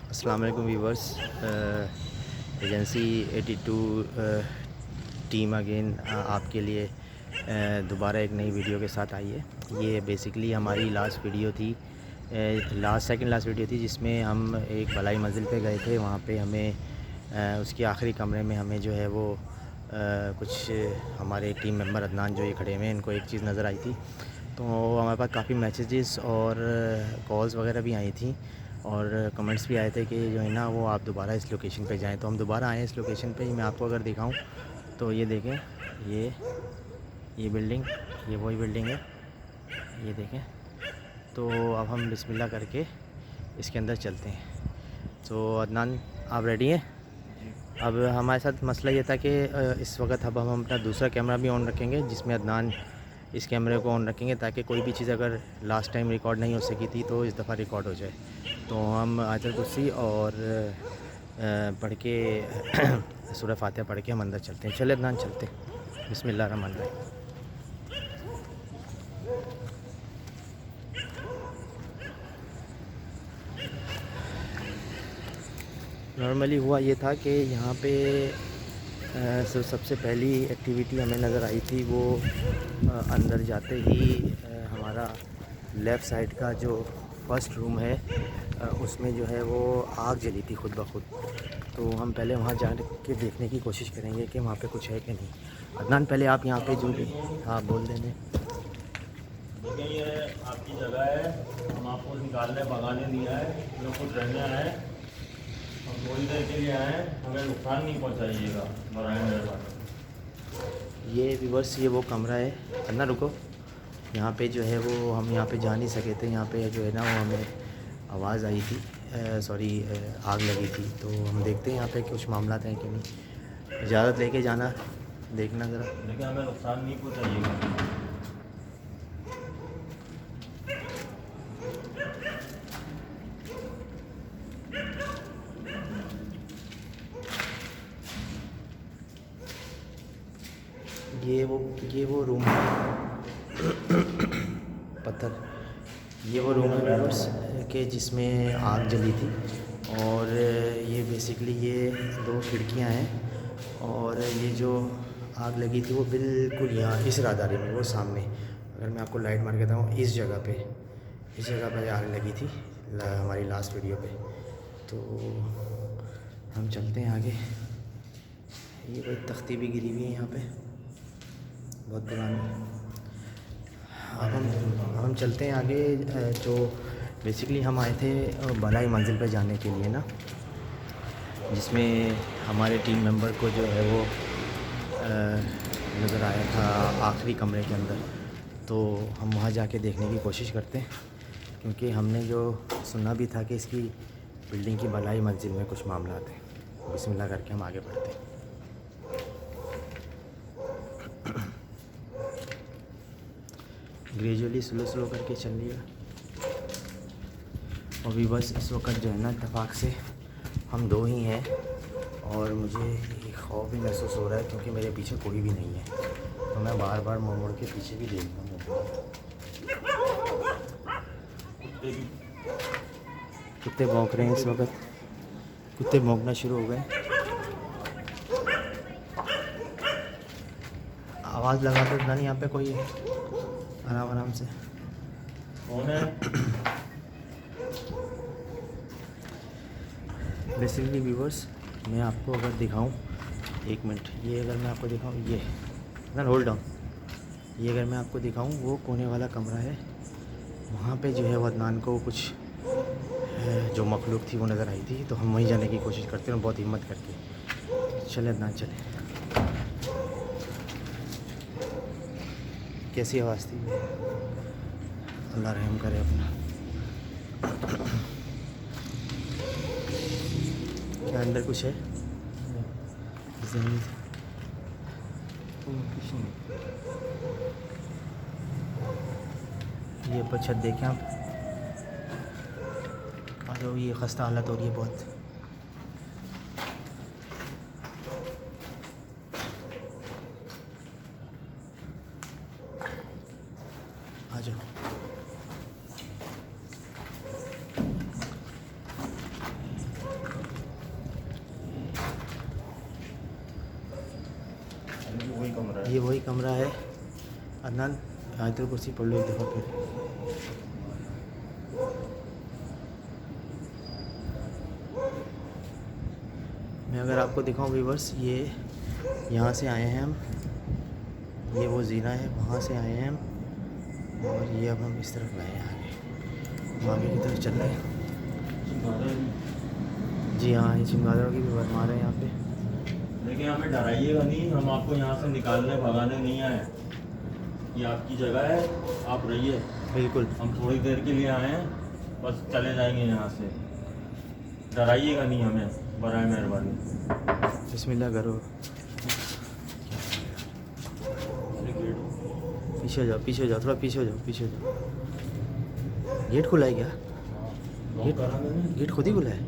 अस्सलाम वालेकुम viewers. Agency 82 team again आपके लिए दोबारा एक नई वीडियो के साथ आई है। ये बेसिकली हमारी लास्ट वीडियो थी, सेकंड लास्ट वीडियो थी, जिसमें हम एक भलाई मंजिल पे गए थे। वहाँ पे हमें उसके आखिरी कमरे में हमें जो है वो कुछ हमारे टीम मेंबर अदनान जो ये खड़े हुए हैं, इनको एक चीज़ नज़र आई थी। तो हमारे पास काफ़ी मैसेजेस और कॉल्स वगैरह भी आई थी और कमेंट्स भी आए थे कि जो है ना वो आप दोबारा इस लोकेशन पे जाएं। तो हम दोबारा आए इस लोकेशन पे। मैं आपको अगर दिखाऊं तो ये देखें, ये बिल्डिंग, ये वही बिल्डिंग है, ये देखें। तो अब हम बिस्मिल्लाह करके इसके अंदर चलते हैं। तो अदनान, आप रेडी हैं? अब हमारे साथ मसला ये था कि इस वक्त अब हम अपना दूसरा कैमरा भी ऑन रखेंगे, जिसमें अदनान इस कैमरे को ऑन रखेंगे ताकि कोई भी चीज़ अगर लास्ट टाइम रिकॉर्ड नहीं हो सकी थी तो इस दफ़ा रिकॉर्ड हो जाए। तो हम आयतुल कुर्सी और पढ़ के सूरह फातिहा पढ़ के हम अंदर चलते हैं। चले अदनान, चलते हैं। बिस्मिल्लाह रहमान रहीम। नॉर्मली हुआ ये था कि यहाँ पे सबसे पहली एक्टिविटी हमें नज़र आई थी वो अंदर जाते ही हमारा लेफ़्ट साइड का जो फर्स्ट रूम है उसमें जो है वो आग जली थी खुद ब खुद। तो हम पहले वहाँ जा के देखने की कोशिश करेंगे कि वहाँ पे कुछ है कि नहीं। अदनान, पहले आप यहाँ पे जो भी, हाँ बोल देने। देखिए ये आपकी जगह है, हम आपको निकालने भगाने दिया है, जो कुछ रहने आए हैं, हम थोड़ी देर के लिए आए हैं, हमें नुकसान नहीं पहुंचाइएगा। ये व्यूवर्स, ये वो कमरा है। अदनान रुको, यहाँ पे जो है वो हम यहाँ पे जा नहीं सके थे। यहाँ पे जो है ना वो हमें आवाज़ आई थी, सॉरी, आग लगी थी। तो हम देखते हैं यहाँ पे कुछ मामला हैं कि नहीं। इजाज़त लेके जाना, देखना ज़रा। देखिए हमें नुकसान नहीं पहुंचाइएगा। ये वो रूम है पत्थर, ये वो रूम है व्यूअर्स के जिसमें आग जली थी। और ये बेसिकली ये दो खिड़कियां हैं और ये जो आग लगी थी वो बिल्कुल यहाँ इस राहदारी में, वो सामने। अगर मैं आपको लाइट मार के बताऊँ, इस जगह पे आग लगी थी हमारी लास्ट वीडियो पे। तो हम चलते हैं आगे। ये कोई तख्ती भी गिरी हुई है यहाँ पे, बहुत पुरानी। अब हम चलते हैं आगे। तो बेसिकली हम आए थे भलाई मंजिल पे जाने के लिए ना, जिसमें हमारे टीम मेंबर को जो है वो नज़र आया था आखिरी कमरे के अंदर। तो हम वहाँ जाके देखने की कोशिश करते हैं, क्योंकि हमने जो सुना भी था कि इसकी बिल्डिंग की भलाई मंजिल में कुछ मामला हैं। बिस्मिल्लाह करके हम आगे बढ़ते हैं। ग्रेजुअली स्लो करके चल लिया। और भी बस इस वक्त जो है ना, इत्तेफाक से हम दो ही हैं और मुझे खौफ भी महसूस हो रहा है, क्योंकि मेरे पीछे कोई भी नहीं है। तो मैं बार बार मुड़ के पीछे भी देख रहा हूँ। कुत्ते भौंक रहे हैं इस वक्त, कुत्ते भौंकना शुरू हो गए। आवाज़ लगा दो ना, यहाँ पे कोई है, आराम आराम से। कौन है? बेसिकली व्यूवर्स, मैं आपको अगर दिखाऊं, एक मिनट, ये अगर मैं आपको दिखाऊं, ये ना, होल्ड ऑन, ये अगर मैं आपको दिखाऊं, वो कोने वाला कमरा है। वहाँ पे जो है वो अदनान को कुछ जो मखलूक थी वो नज़र आई थी। तो हम वहीं जाने की कोशिश करते हैं बहुत हिम्मत करके। चले अदनान, चले। कैसी आवाज़ थी? अल्लाह रहम करे अपना। क्या अंदर कुछ है? ज़मीन ये पर छत देखें आप। और ये खस्ता हालत हो रही है बहुत। आ जाओ। ये वही कमरा है। अदनान आयतुल कुर्सी पढ़ लो एक दफ़ा फिर। मैं अगर आपको दिखाऊं व्यूवर्स, ये यहाँ से आए हैं हम, ये वो जीना है, वहाँ से आए हैं हम, और ये अब हम इस तरफ गए हैं आगे की तरफ चल रहे हैं। जी हाँ, ये चमगादड़ों की भी भरमार है यहाँ पे। लेकिन हमें डराइएगा नहीं, हम आपको यहाँ से निकालने भगाने नहीं आए। ये आपकी जगह है, आप रहिए। बिल्कुल। हम थोड़ी देर के लिए आए हैं, बस चले जाएंगे यहाँ से। डराइएगा नहीं हमें, बराए मेहरबानी। बिस्मिल्लाह करो। पीछे हो जाओ, पीछे हो जाओ, थोड़ा पीछे हो जाओ, पीछे हो जाओ। गेट खुला है क्या? लॉक करा मैंने। गेट खुद ही खुला है?